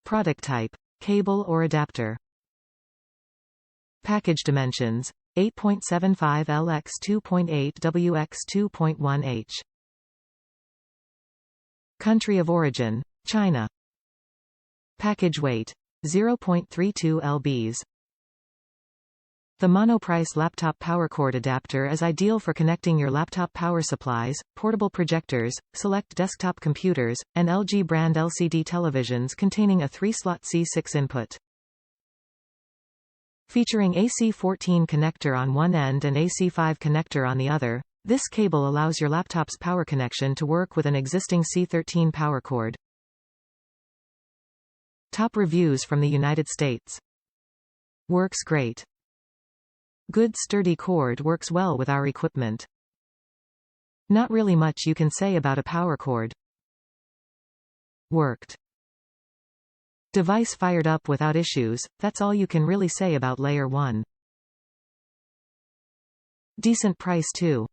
Product type: cable or adapter. Package dimensions: 8.75 L x 2.8 W x 2.1 H. Country of origin: China. Package weight: 0.32 lbs. The Monoprice laptop power cord adapter is ideal for connecting your laptop power supplies, portable projectors, select desktop computers, and LG brand LCD televisions containing a 3-slot C6 input. Featuring a C14 connector on one end and AC5 connector on the other, this cable allows your laptop's power connection to work with an existing C13 power cord. Top reviews from the United States. Works great. Good sturdy cord, works well with our equipment. Not really much you can say about a power cord. Worked. Device fired up without issues, that's all you can really say about Layer 1. Decent price too.